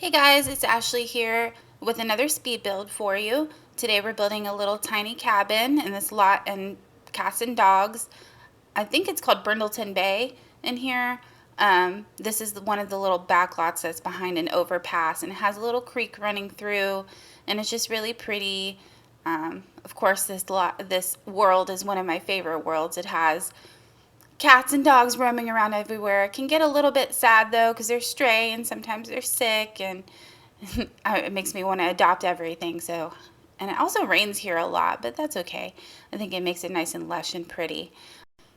Hey guys, it's Ashley here with another speed build for you. Today we're building a little tiny cabin in this lot and cats and dogs. I think it's called Brindleton Bay in here. This is one of the little back lots that's behind an overpass, and it has a little creek running through, and it's just really pretty. Of course, this world is one of my favorite worlds. It has cats and dogs roaming around everywhere. It can get a little bit sad though because they're stray and sometimes they're sick, and it makes me want to adopt everything. So, and it also rains here a lot, but that's okay. I think it makes it nice and lush and pretty.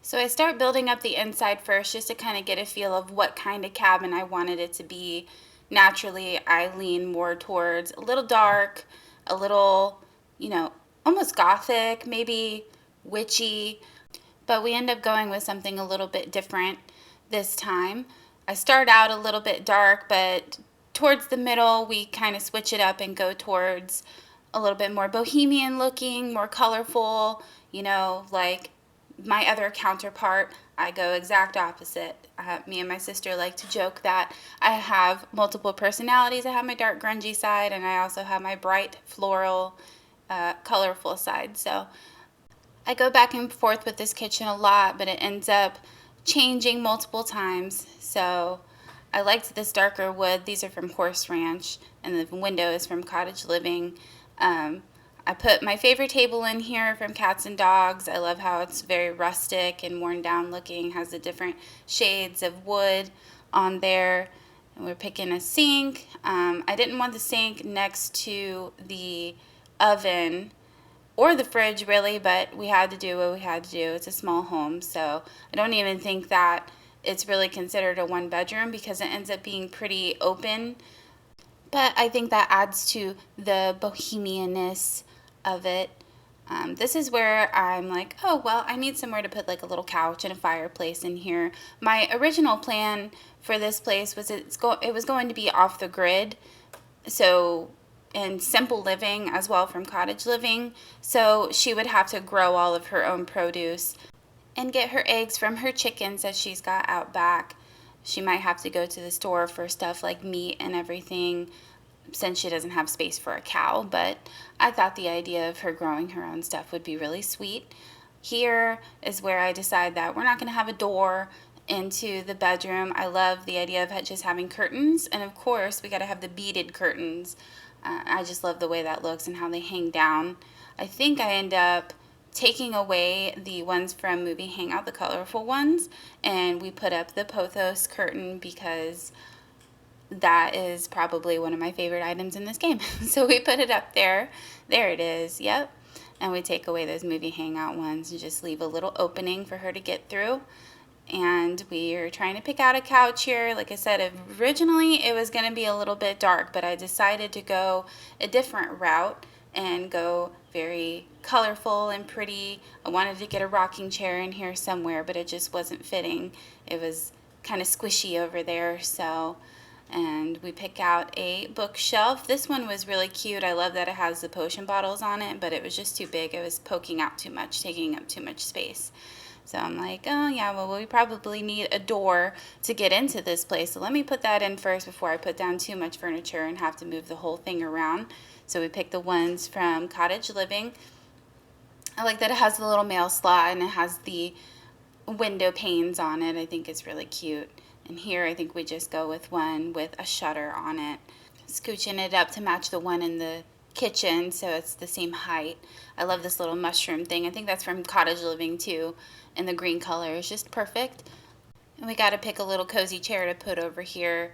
So I start building up the inside first just to kind of get a feel of what kind of cabin I wanted it to be. Naturally, I lean more towards a little dark, a little, almost gothic, maybe witchy, but we end up going with something a little bit different this time. I start out a little bit dark, but towards the middle we kind of switch it up and go towards a little bit more bohemian looking, more colorful, like my other counterpart. I go exact opposite. Me and my sister like to joke that I have multiple personalities. I have my dark grungy side, and I also have my bright floral, colorful side. So I go back and forth with this kitchen a lot, but it ends up changing multiple times. So I liked this darker wood. These are from Horse Ranch, and the window is from Cottage Living. I put my favorite table in here from Cats and Dogs. I love how it's very rustic and worn down looking, has the different shades of wood on there. And we're picking a sink. I didn't want the sink next to the oven or the fridge really, but we had to do what we had to do. It's a small home, so I don't even think that it's really considered a one bedroom because it ends up being pretty open. But I think that adds to the bohemianness of it. This is where I'm like, oh, well, I need somewhere to put like a little couch and a fireplace in here. My original plan for this place was it was going to be off the grid, so and simple living as well from Cottage Living. So she would have to grow all of her own produce and get her eggs from her chickens that she's got out back. She might have to go to the store for stuff like meat and everything since she doesn't have space for a cow, but I thought the idea of her growing her own stuff would be really sweet. Here is where I decide that we're not going to have a door into the bedroom. I love the idea of just having curtains, and of course we got to have the beaded curtains. I just love the way that looks and how they hang down. I think I end up taking away the ones from Movie Hangout, the colorful ones, and we put up the pothos curtain because that is probably one of my favorite items in this game. So we put it up there. There it is. Yep. And we take away those Movie Hangout ones and just leave a little opening for her to get through. And we are trying to pick out a couch here. Like I said, originally it was going to be a little bit dark, but I decided to go a different route and go very colorful and pretty. I wanted to get a rocking chair in here somewhere, but it just wasn't fitting. It was kind of squishy over there, so... And we pick out a bookshelf. This one was really cute. I love that it has the potion bottles on it, but it was just too big. It was poking out too much, taking up too much space. So I'm like, oh yeah, well, we probably need a door to get into this place. So let me put that in first before I put down too much furniture and have to move the whole thing around. So we picked the ones from Cottage Living. I like that it has the little mail slot and it has the window panes on it. I think it's really cute. And here I think we just go with one with a shutter on it. Scooching it up to match the one in the kitchen so it's the same height. I love this little mushroom thing. I think that's from Cottage Living too. And the green color is just perfect. And we got to pick a little cozy chair to put over here.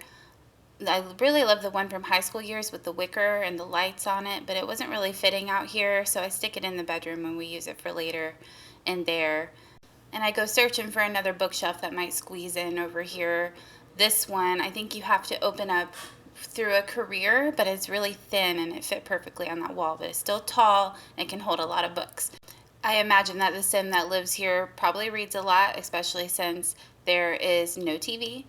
I really love the one from high school years with the wicker and the lights on it, but it wasn't really fitting out here, so I stick it in the bedroom when we use it for later in there. And I go searching for another bookshelf that might squeeze in over here. This one, I think you have to open up through a career, but it's really thin and it fit perfectly on that wall, but it's still tall and can hold a lot of books. I imagine that the sim that lives here probably reads a lot, especially since there is no TV.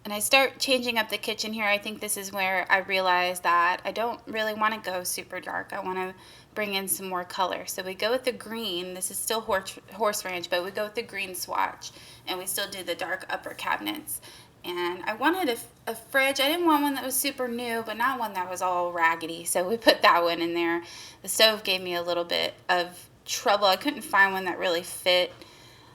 And I start changing up the kitchen here. I think this is where I realize that I don't really want to go super dark. I want to bring in some more color. So we go with the green. This is still Horse Ranch, but we go with the green swatch. And we still do the dark upper cabinets. And I wanted a fridge. I didn't want one that was super new, but not one that was all raggedy. So we put that one in there. The stove gave me a little bit of trouble. I couldn't find one that really fit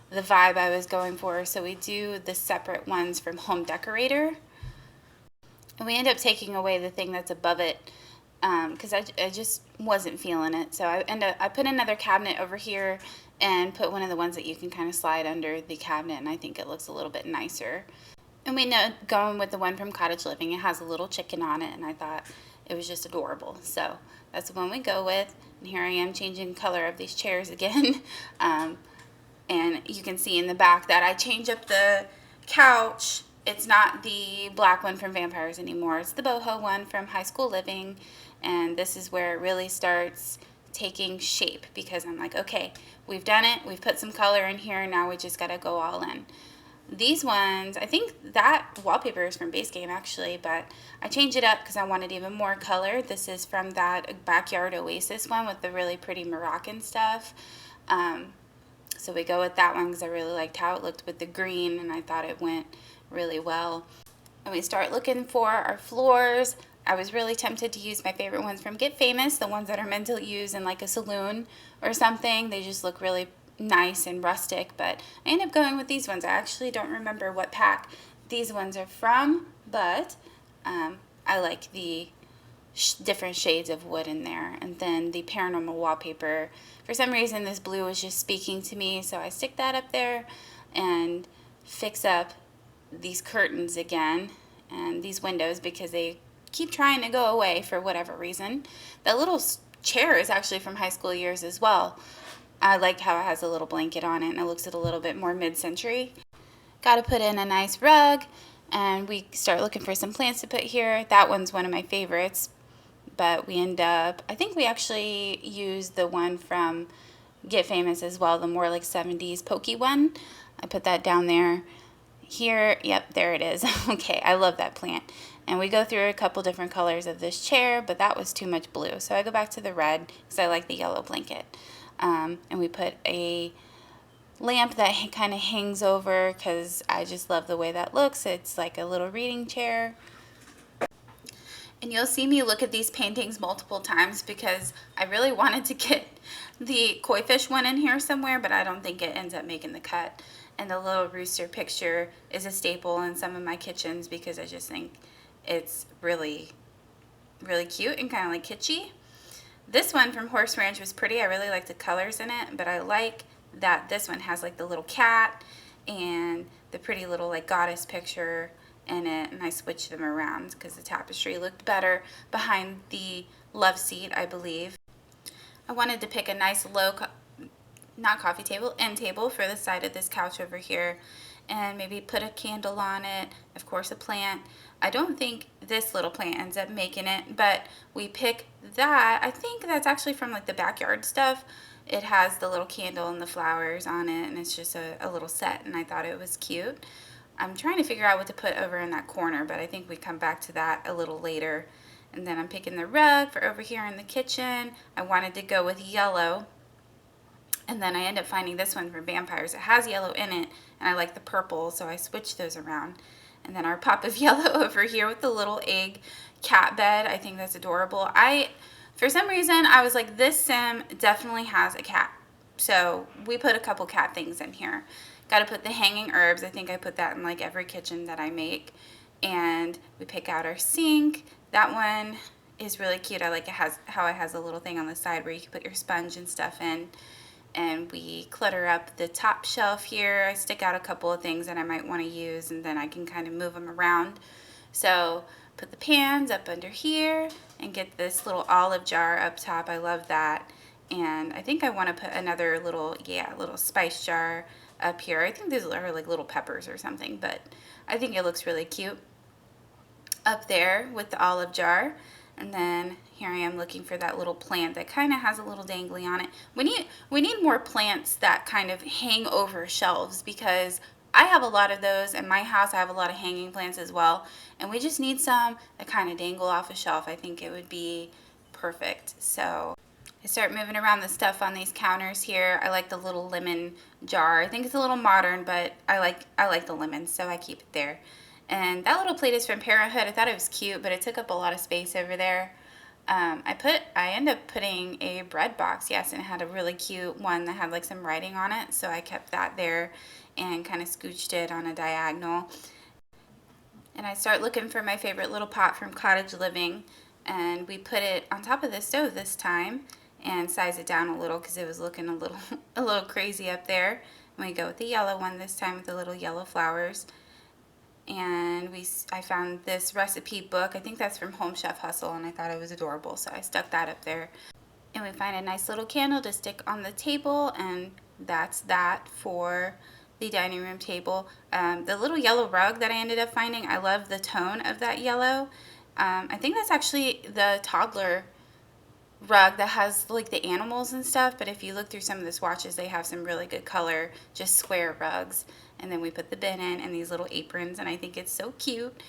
the vibe I was going for. So we do the separate ones from Home Decorator. And we end up taking away the thing that's above it because I just wasn't feeling it. So I put another cabinet over here and put one of the ones that you can kind of slide under the cabinet, and I think it looks a little bit nicer. And we know going with the one from Cottage Living, it has a little chicken on it, and I thought it was just adorable. So that's the one we go with. And here I am changing color of these chairs again. And you can see in the back that I change up the couch. It's not the black one from Vampires anymore. It's the boho one from High School Living. And this is where it really starts taking shape because I'm like, okay, we've done it. We've put some color in here. Now we just got to go all in. These ones, I think that wallpaper is from Base Game actually, but I changed it up because I wanted even more color. This is from that Backyard Oasis one with the really pretty Moroccan stuff. So we go with that one because I really liked how it looked with the green, and I thought it went really well. And we start looking for our floors. I was really tempted to use my favorite ones from Get Famous, the ones that are meant to use in like a saloon or something. They just look really nice and rustic, but I ended up going with these ones. I actually don't remember what pack these ones are from, but I like the different shades of wood in there. And then the paranormal wallpaper, for some reason this blue was just speaking to me, so I stick that up there and fix up these curtains again and these windows because they keep trying to go away for whatever reason. That little chair is actually from high school years as well. I like how it has a little blanket on it and it looks a little bit more mid-century. Got to put in a nice rug, and we start looking for some plants to put here. That one's one of my favorites, but we end up, I think we actually used the one from Get Famous as well, the more like 70s pokey one. I put that down there. Here, yep, there it is. Okay, I love that plant. And we go through a couple different colors of this chair, but that was too much blue. So I go back to the red because I like the yellow blanket. And we put a lamp that kind of hangs over because I just love the way that looks. It's like a little reading chair. And you'll see me look at these paintings multiple times because I really wanted to get the koi fish one in here somewhere, but I don't think it ends up making the cut. And the little rooster picture is a staple in some of my kitchens because I just think it's really, really cute and kind of like kitschy. This one from Horse Ranch was pretty. I really like the colors in it, but I like that this one has like the little cat and the pretty little like goddess picture in it, and I switched them around because the tapestry looked better behind the love seat, I believe. I wanted to pick a nice low, not coffee table, end table for the side of this couch over here, and maybe put a candle on it, of course a plant. I don't think this little plant ends up making it, but we pick that. I think that's actually from like the backyard stuff. It has the little candle and the flowers on it, and it's just a little set, and I thought it was cute. I'm trying to figure out what to put over in that corner, but I think we come back to that a little later. And then I'm picking the rug for over here in the kitchen. I wanted to go with yellow, and then I end up finding this one from Vampires. It has yellow in it, and I like the purple, so I switched those around. And then our pop of yellow over here with the little egg cat bed. I think that's adorable. For some reason, I was like, this sim definitely has a cat. So we put a couple cat things in here. Got to put the hanging herbs. I think I put that in like every kitchen that I make. And we pick out our sink. That one is really cute. I like how it has a little thing on the side where you can put your sponge and stuff in. And we clutter up the top shelf here. I stick out a couple of things that I might want to use, and then I can kind of move them around. So put the pans up under here and get this little olive jar up top. I love that. And I think I want to put another little spice jar up here. I think these are like little peppers or something, but I think it looks really cute up there with the olive jar. And then here I am looking for that little plant that kind of has a little dangly on it. We need more plants that kind of hang over shelves because I have a lot of those in my house. I have a lot of hanging plants as well, and we just need some that kind of dangle off a shelf. I think it would be perfect. So I start moving around the stuff on these counters here. I like the little lemon jar. I think it's a little modern, but I like the lemons, so I keep it there. And that little plate is from Parenthood. I thought it was cute, but it took up a lot of space over there. I ended up putting a bread box, yes, and it had a really cute one that had like some writing on it, so I kept that there and kind of scooched it on a diagonal. And I start looking for my favorite little pot from Cottage Living, and we put it on top of the stove this time and size it down a little because it was looking a little a little crazy up there. And we go with the yellow one this time with the little yellow flowers. And I found this recipe book. I think that's from Home Chef Hustle, and I thought it was adorable, so I stuck that up there. And we find a nice little candle to stick on the table, and that's that for the dining room table. The little yellow rug that I ended up finding, I love the tone of that yellow. I think that's actually the toddler rug that has like the animals and stuff, but if you look through some of the swatches, they have some really good color, just square rugs. And then we put the bin in and these little aprons, and I think it's so cute.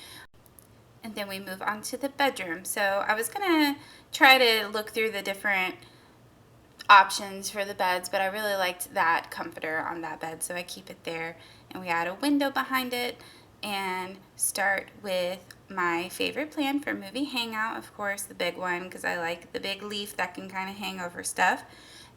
And then we move on to the bedroom. So I was gonna try to look through the different options for the beds, but I really liked that comforter on that bed, so I keep it there. And we add a window behind it and start with my favorite plant for movie hangout, of course, the big one, because I like the big leaf that can kind of hang over stuff.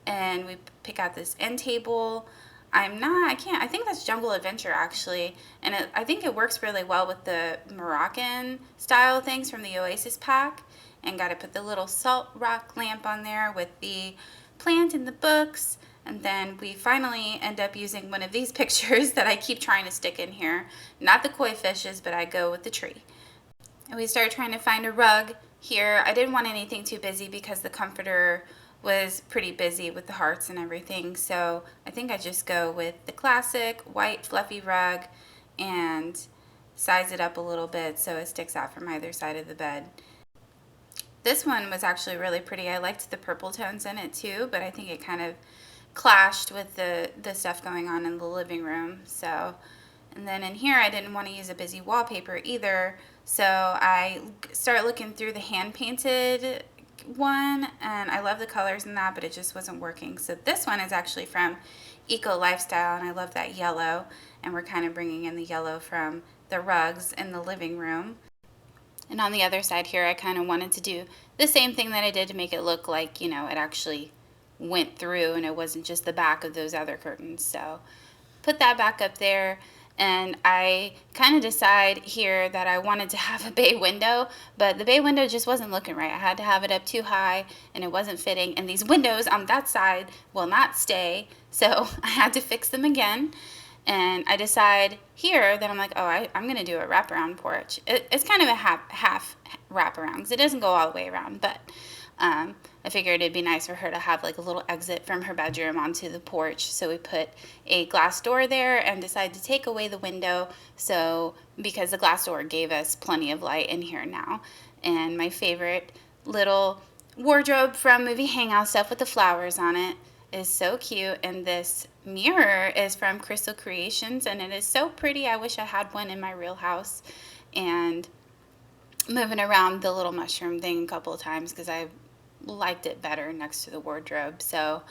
And we pick out this end table. I think that's Jungle Adventure actually, and I think it works really well with the Moroccan style things from the Oasis pack. And got to put the little salt rock lamp on there with the plant and the books. And then we finally end up using one of these pictures that I keep trying to stick in here. Not the koi fishes, but I go with the tree. And we started trying to find a rug here. I didn't want anything too busy because the comforter was pretty busy with the hearts and everything. So I think I just go with the classic white fluffy rug and size it up a little bit so it sticks out from either side of the bed. This one was actually really pretty. I liked the purple tones in it too, but I think it kind of clashed with the stuff going on in the living room. So, and then in here I didn't want to use a busy wallpaper either, so I start looking through the hand painted one, and I love the colors in that, but it just wasn't working. So this one is actually from Eco Lifestyle, and I love that yellow, and we're kind of bringing in the yellow from the rugs in the living room. And on the other side here, I kind of wanted to do the same thing that I did to make it look like, you know, it actually went through and it wasn't just the back of those other curtains. So put that back up there. And I kind of decide here that I wanted to have a bay window, but the bay window just wasn't looking right. I had to have it up too high and it wasn't fitting. And these windows on that side will not stay. So I had to fix them again. And I decide here that I'm like, oh, I'm going to do a wraparound porch. It's kind of a half wraparound because it doesn't go all the way around, but I figured it'd be nice for her to have like a little exit from her bedroom onto the porch. So we put a glass door there and decided to take away the window, so because the glass door gave us plenty of light in here now. And my favorite little wardrobe from Movie Hangout stuff with the flowers on it is so cute, and this mirror is from Crystal Creations, and it is so pretty. I wish I had one in my real house. And moving around the little mushroom thing a couple of times because I liked it better next to the wardrobe. So,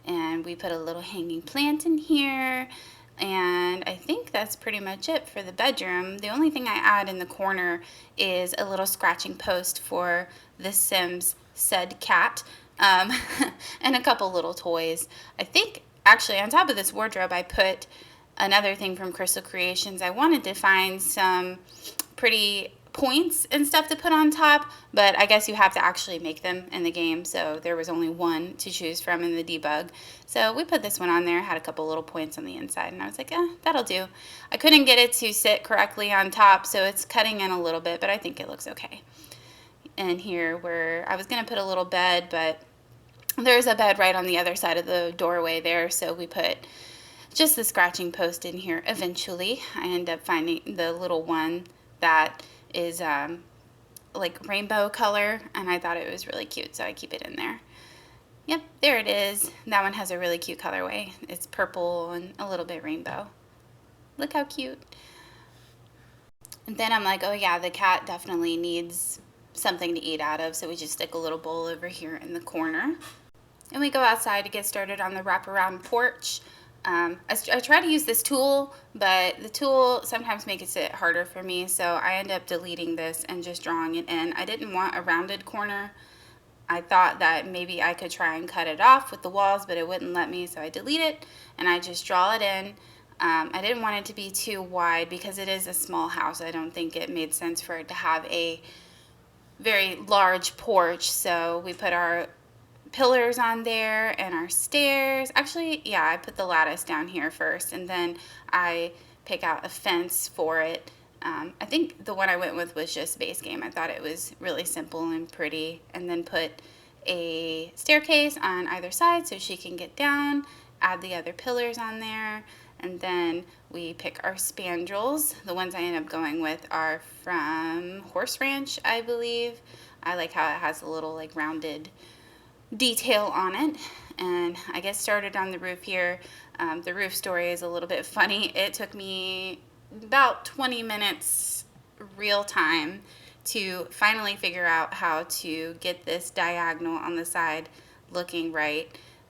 and we put a little hanging plant in here, and I think that's pretty much it for the bedroom. The only thing I add in the corner is a little scratching post for the Sims said cat. And a couple little toys. I think actually on top of this wardrobe I put another thing from Crystal Creations. I wanted to find some pretty points and stuff to put on top, but I guess you have to actually make them in the game, so there was only one to choose from in the debug. So we put this one on there, had a couple little points on the inside, and I was like, that'll do. I couldn't get it to sit correctly on top, so it's cutting in a little bit, but I think it looks okay. And here where I was going to put a little bed, but there's a bed right on the other side of the doorway there, so we put just the scratching post in here eventually. I end up finding the little one that is like rainbow color, and I thought it was really cute, so I keep it in there. Yep, there it is. That one has a really cute colorway. It's purple and a little bit rainbow. Look how cute. And then I'm like, oh yeah, the cat definitely needs something to eat out of, so we just stick a little bowl over here in the corner. And we go outside to get started on the wraparound porch. I try to use this tool, but the tool sometimes makes it harder for me, so I end up deleting this and just drawing it in. I didn't want a rounded corner. I thought that maybe I could try and cut it off with the walls, but it wouldn't let me, so I delete it and I just draw it in. I didn't want it to be too wide because it is a small house. I don't think it made sense for it to have a very large porch, so we put our pillars on there and our stairs. Actually, yeah, I put the lattice down here first, and then I pick out a fence for it. I think the one I went with was just base game. I thought it was really simple and pretty, and then put a staircase on either side so she can get down, add the other pillars on there, and then we pick our spandrels. The ones I end up going with are from Horse Ranch, I believe. I like how it has a little like rounded detail on it. And I get started on the roof here. The roof story is a little bit funny. It took me about 20 minutes real time to finally figure out how to get this diagonal on the side looking right.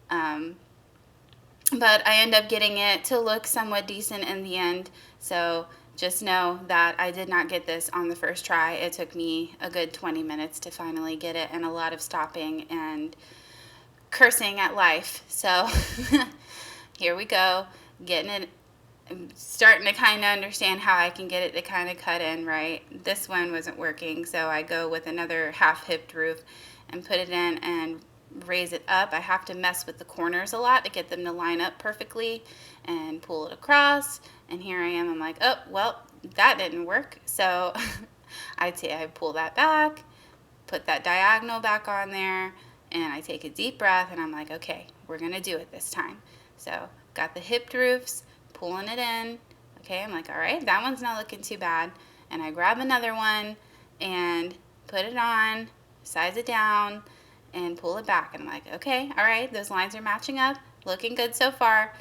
But I end up getting it to look somewhat decent in the end. So just know that I did not get this on the first try. It took me a good 20 minutes to finally get it, and a lot of stopping and cursing at life. So here we go, getting it. I'm starting to kind of understand how I can get it to kind of cut in right. This one wasn't working, so I go with another half-hipped roof and put it in and raise it up. I have to mess with the corners a lot to get them to line up perfectly and pull it across. And here I am, I'm like, oh, well, that didn't work. So I pull that back, put that diagonal back on there, and I take a deep breath and I'm like, okay, we're gonna do it this time. So got the hipped roofs, pulling it in. Okay, I'm like, all right, that one's not looking too bad. And I grab another one and put it on, size it down, and pull it back. And I'm like, okay, all right, those lines are matching up, looking good so far.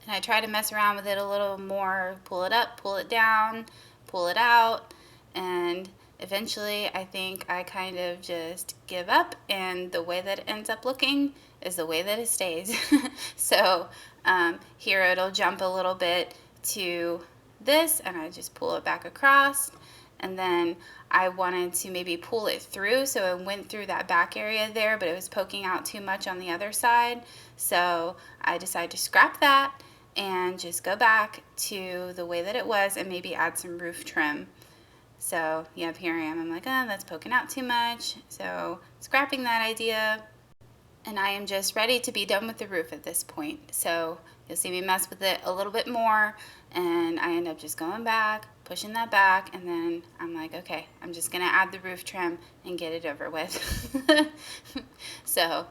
And I try to mess around with it a little more, pull it up, pull it down, pull it out, and eventually I think I kind of just give up, and the way that it ends up looking is the way that it stays. So here it'll jump a little bit to this, and I just pull it back across, and then I wanted to maybe pull it through so it went through that back area there, but it was poking out too much on the other side. So I decided to scrap that and just go back to the way that it was and maybe add some roof trim. So yeah, here I am. I'm like, oh, that's poking out too much. So scrapping that idea, and I am just ready to be done with the roof at this point. So you'll see me mess with it a little bit more, and I end up just going back, pushing that back, and then I'm like, okay, I'm just gonna add the roof trim and get it over with. So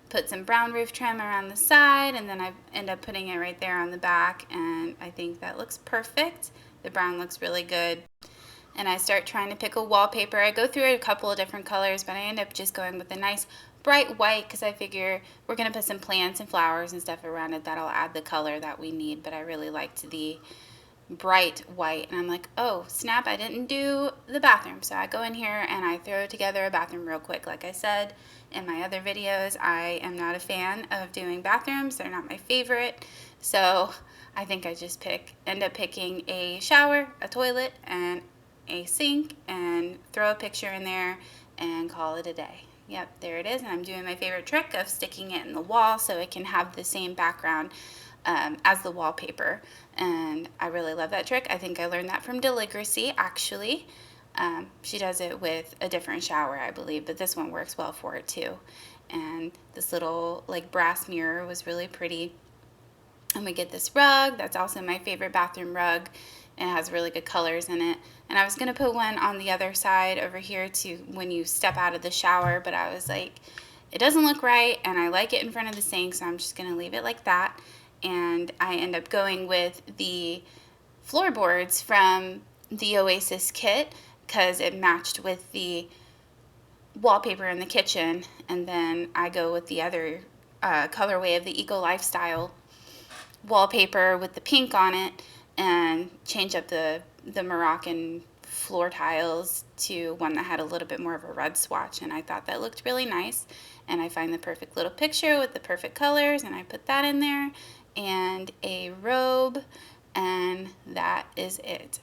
put some brown roof trim around the side, and then I end up putting it right there on the back, and I think that looks perfect. The brown looks really good. And I start trying to pick a wallpaper. I go through a couple of different colors, but I end up just going with a nice bright white because I figure we're going to put some plants and flowers and stuff around it that'll add the color that we need. But I really liked the bright white, and I'm like, oh snap, I didn't do the bathroom. So I go in here and I throw together a bathroom real quick. Like I said in my other videos, I am not a fan of doing bathrooms. They're not my favorite. So I think I just end up picking a shower, a toilet, and a sink, and throw a picture in there and call it a day. Yep, there it is. And I'm doing my favorite trick of sticking it in the wall so it can have the same background as the wallpaper. And I really love that trick. I think I learned that from Deligracy, actually. She does it with a different shower, I believe, but this one works well for it too. And this little like brass mirror was really pretty. And we get this rug. That's also my favorite bathroom rug. It has really good colors in it. And I was going to put one on the other side over here to when you step out of the shower, but I was like, it doesn't look right, and I like it in front of the sink, so I'm just going to leave it like that. And I end up going with the floorboards from the Oasis kit because it matched with the wallpaper in the kitchen. And then I go with the other colorway of the Eco Lifestyle wallpaper with the pink on it, and change up the Moroccan floor tiles to one that had a little bit more of a red swatch, and I thought that looked really nice. And I find the perfect little picture with the perfect colors, and I put that in there, and a robe, and that is it.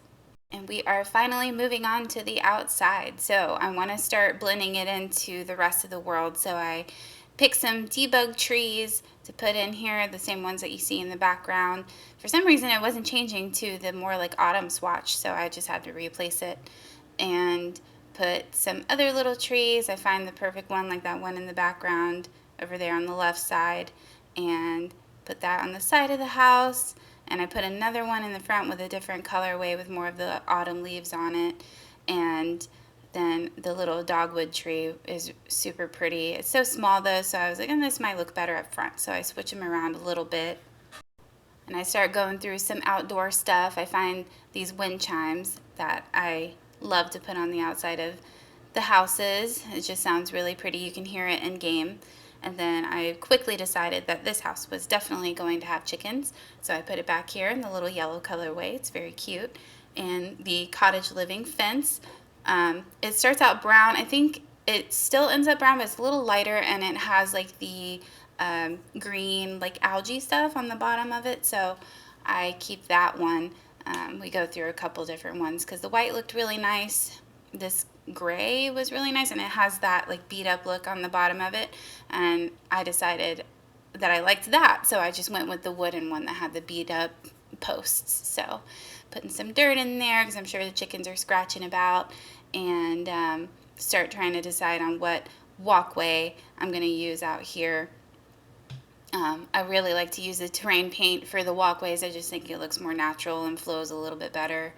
And we are finally moving on to the outside. So I want to start blending it into the rest of the world. So I picked some debug trees to put in here, the same ones that you see in the background. For some reason it wasn't changing to the more like autumn swatch, so I just had to replace it and put some other little trees. I find the perfect one, like that one in the background over there on the left side, and put that on the side of the house. And I put another one in the front with a different colorway with more of the autumn leaves on it. And then the little dogwood tree is super pretty. It's so small though, so I was like, this might look better up front. So I switch them around a little bit. And I start going through some outdoor stuff. I find these wind chimes that I love to put on the outside of the houses. It just sounds really pretty. You can hear it in game. And then I quickly decided that this house was definitely going to have chickens, so I put it back here in the little yellow colorway. It's very cute. And the cottage living fence, it starts out brown. I think it still ends up brown, but it's a little lighter, and it has like the green like algae stuff on the bottom of it, so I keep that one. We go through a couple different ones because the white looked really nice. This gray was really nice, and it has that like beat up look on the bottom of it, and I decided that I liked that, so I just went with the wooden one that had the beat up posts. So putting some dirt in there because I'm sure the chickens are scratching about, and start trying to decide on what walkway I'm going to use out here. I really like to use the terrain paint for the walkways. I just think it looks more natural and flows a little bit better.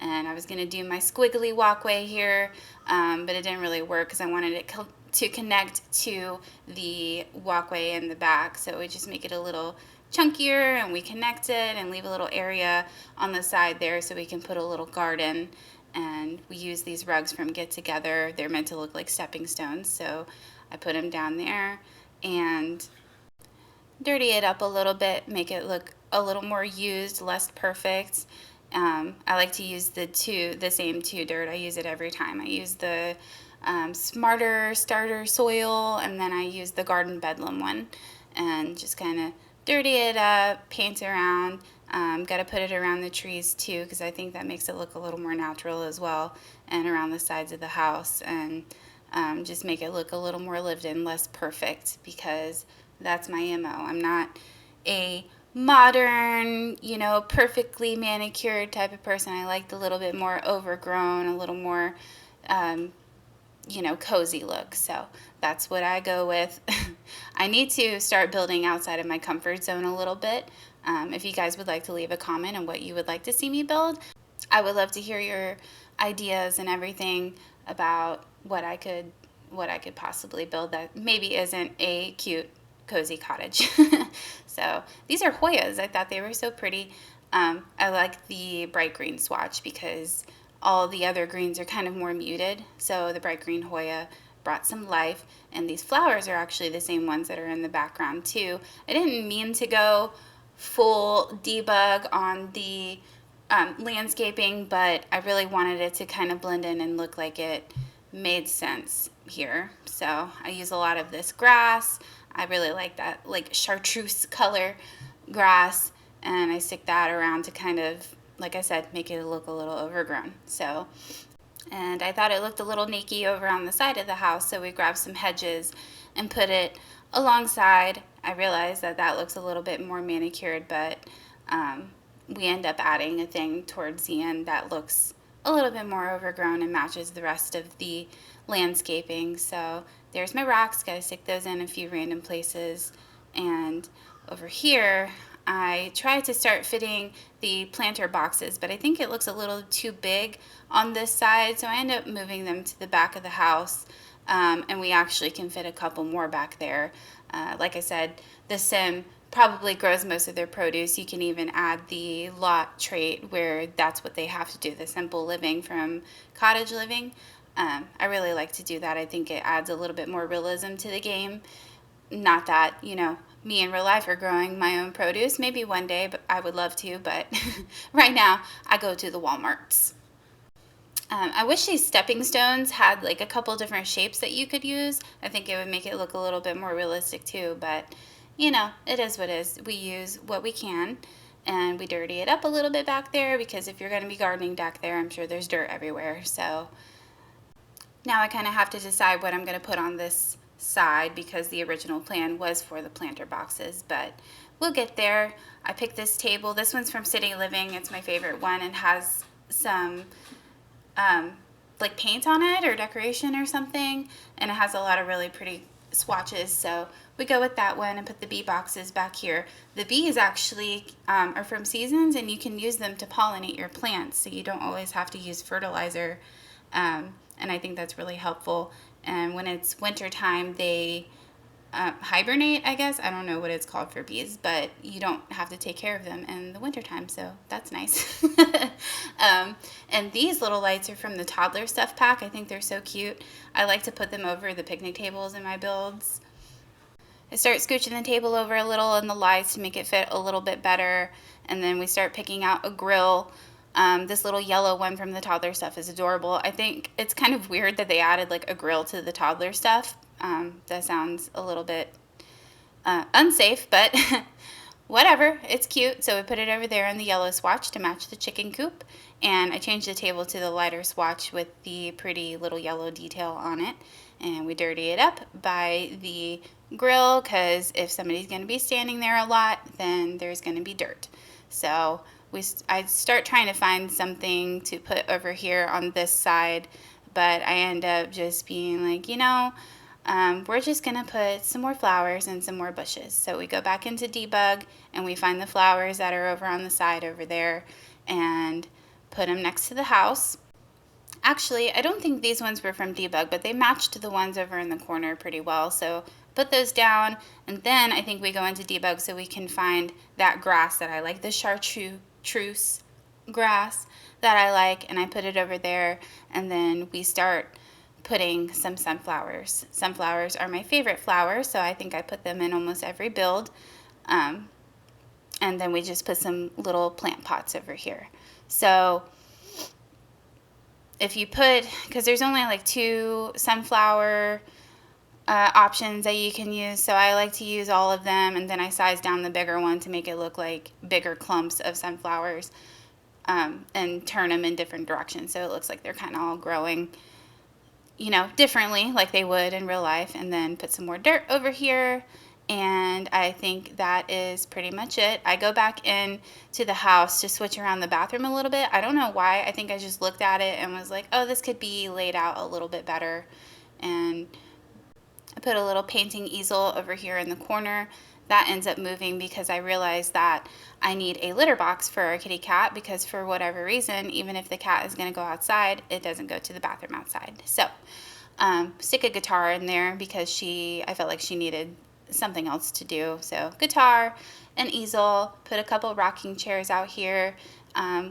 And I was going to do my squiggly walkway here, but it didn't really work because I wanted it to connect to the walkway in the back. So we just make it a little chunkier, and we connect it and leave a little area on the side there so we can put a little garden. And we use these rugs from Get Together. They're meant to look like stepping stones, so I put them down there and dirty it up a little bit, make it look a little more used, less perfect. I like to use the same two dirt. I use it every time. I use the Smarter Starter soil, and then I use the Garden Bedlam one, and just kind of dirty it up, paint around. Got to put it around the trees too, because I think that makes it look a little more natural as well, and around the sides of the house, and just make it look a little more lived in, less perfect, because that's my MO. I'm not a modern, perfectly manicured type of person. I like the little bit more overgrown, a little more, cozy look. So that's what I go with. I need to start building outside of my comfort zone a little bit. If you guys would like to leave a comment on what you would like to see me build, I would love to hear your ideas and everything about what I could possibly build that maybe isn't a cute cozy cottage. So these are Hoyas. I thought they were so pretty. I like the bright green swatch because all the other greens are kind of more muted, so the bright green Hoya brought some life, and these flowers are actually the same ones that are in the background too. I didn't mean to go full debug on the landscaping, but I really wanted it to kind of blend in and look like it made sense here. So I use a lot of this grass. I really like that like chartreuse color grass, and I stick that around to kind of, like I said, make it look a little overgrown. So, and I thought it looked a little nakey over on the side of the house, so we grabbed some hedges and put it alongside. I realized that that looks a little bit more manicured, but we end up adding a thing towards the end that looks a little bit more overgrown and matches the rest of the landscaping. So there's my rocks, gotta stick those in a few random places. And over here, I tried to start fitting the planter boxes, but I think it looks a little too big on this side, so I end up moving them to the back of the house, and we actually can fit a couple more back there. Like I said, the sim probably grows most of their produce. You can even add the lot trait where that's what they have to do, the simple living from cottage living. I really like to do that. I think it adds a little bit more realism to the game. Not that, me in real life are growing my own produce. Maybe one day, but I would love to, but right now I go to the Walmarts. I wish these stepping stones had like a couple different shapes that you could use. I think it would make it look a little bit more realistic too, but you know, it is what it is. We use what we can, and we dirty it up a little bit back there because if you're going to be gardening back there, I'm sure there's dirt everywhere. So now I kind of have to decide what I'm going to put on this side because the original plan was for the planter boxes, but we'll get there. I picked this table. This one's from City Living. It's my favorite one and has some um, like paint on it or decoration or something, and it has a lot of really pretty swatches, so we go with that one and put the bee boxes back here. The bees actually are from Seasons, and you can use them to pollinate your plants, so you don't always have to use fertilizer, and I think that's really helpful. And when it's winter time, they hibernate, I guess. I don't know what it's called for bees, but you don't have to take care of them in the wintertime, so that's nice. And these little lights are from the toddler stuff pack. I think they're so cute. I like to put them over the picnic tables in my builds. I start scooching the table over a little and the lights to make it fit a little bit better, and then we start picking out a grill. This little yellow one from the toddler stuff is adorable. I think it's kind of weird that they added like a grill to the toddler stuff. That sounds a little bit unsafe, but whatever, it's cute. So we put it over there in the yellow swatch to match the chicken coop, and I changed the table to the lighter swatch with the pretty little yellow detail on it, and we dirty it up by the grill because if somebody's going to be standing there a lot, then there's going to be dirt. So I start trying to find something to put over here on this side, but I end up just being like, we're just going to put some more flowers and some more bushes. So we go back into debug and we find the flowers that are over on the side over there and put them next to the house. Actually, I don't think these ones were from debug, but they matched the ones over in the corner pretty well. So put those down, and then I think we go into debug so we can find that grass that I like, the chartreuse grass that I like, and I put it over there, and then we start putting some sunflowers. Sunflowers are my favorite flowers, so I think I put them in almost every build. And then we just put some little plant pots over here. So if you put, because there's only like 2 sunflower options that you can use, so I like to use all of them, and then I size down the bigger one to make it look like bigger clumps of sunflowers, and turn them in different directions so it looks like they're kind of all growing differently like they would in real life, and then put some more dirt over here, and I think that is pretty much it. I go back in to the house to switch around the bathroom a little bit. I don't know why. I think I just looked at it and was like, oh, this could be laid out a little bit better, and I put a little painting easel over here in the corner. That ends up moving because I realized that I need a litter box for our kitty cat, because for whatever reason, even if the cat is going to go outside, it doesn't go to the bathroom outside. So stick a guitar in there because I felt like she needed something else to do. So guitar, an easel, put a couple rocking chairs out here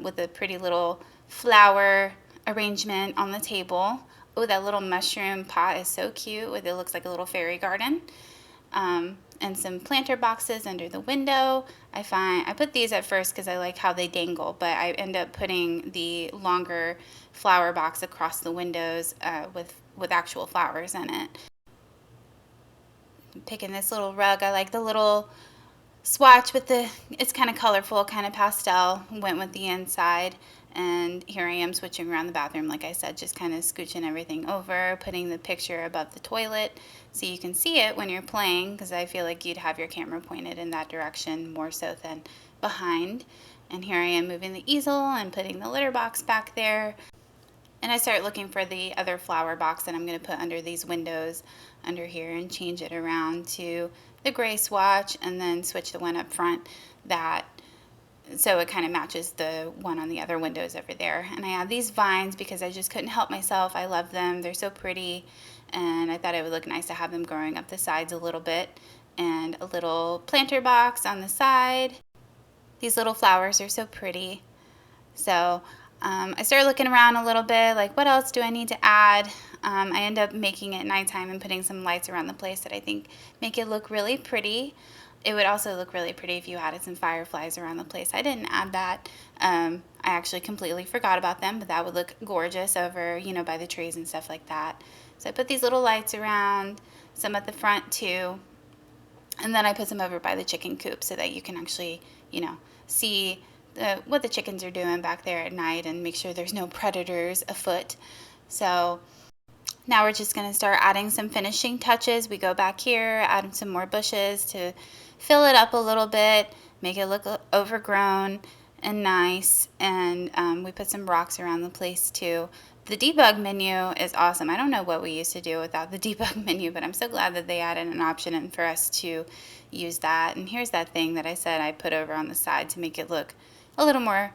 with a pretty little flower arrangement on the table. Oh, that little mushroom pot is so cute. It looks like a little fairy garden. And some planter boxes under the window. I put these at first because I like how they dangle, but I end up putting the longer flower box across the windows with actual flowers in it. I'm picking this little rug. I like the little swatch it's kind of colorful, kind of pastel, went with the inside. And here I am switching around the bathroom, like I said, just kind of scooching everything over, putting the picture above the toilet so you can see it when you're playing, because I feel like you'd have your camera pointed in that direction more so than behind. And here I am moving the easel and putting the litter box back there. And I start looking for the other flower box that I'm going to put under these windows under here and change it around to the gray swatch, and then switch the one up front so it kind of matches the one on the other windows over there. And I have these vines because I just couldn't help myself. I love them. They're so pretty, and I thought it would look nice to have them growing up the sides a little bit. And a little planter box on the side. These little flowers are so pretty. So I started looking around a little bit, like what else do I need to add? I end up making it nighttime and putting some lights around the place that I think make it look really pretty. It would also look really pretty if you added some fireflies around the place. I didn't add that. I actually completely forgot about them, but that would look gorgeous over, by the trees and stuff like that. So I put these little lights around, some at the front too. And then I put some over by the chicken coop so that you can actually, you know, see what the chickens are doing back there at night and make sure there's no predators afoot. So now we're just going to start adding some finishing touches. We go back here, add some more bushes to fill it up a little bit, make it look overgrown and nice. And we put some rocks around the place too. The debug menu is awesome. I don't know what we used to do without the debug menu, but I'm so glad that they added an option and for us to use that. And here's that thing that I said I put over on the side to make it look a little more,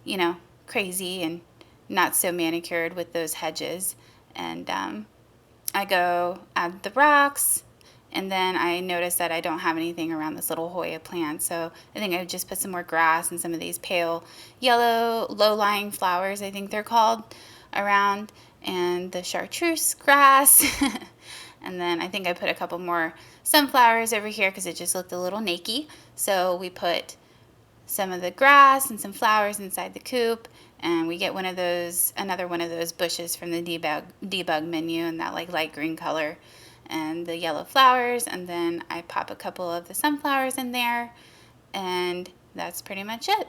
you know, crazy and not so manicured with those hedges. And I go add the rocks, and then I notice that I don't have anything around this little Hoya plant, so I think I would just put some more grass and some of these pale yellow low-lying flowers, I think they're called, around, and the chartreuse grass. And then I think I put a couple more sunflowers over here because it just looked a little nakey. So we put some of the grass and some flowers inside the coop, and we get one of those, another one of those bushes from the debug menu in that like light green color, and the yellow flowers, and then I pop a couple of the sunflowers in there, and that's pretty much it.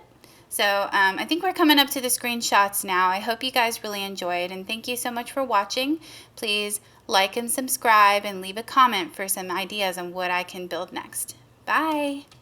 So I think we're coming up to the screenshots now. I hope you guys really enjoyed, and thank you so much for watching. Please like and subscribe and leave a comment for some ideas on what I can build next. Bye!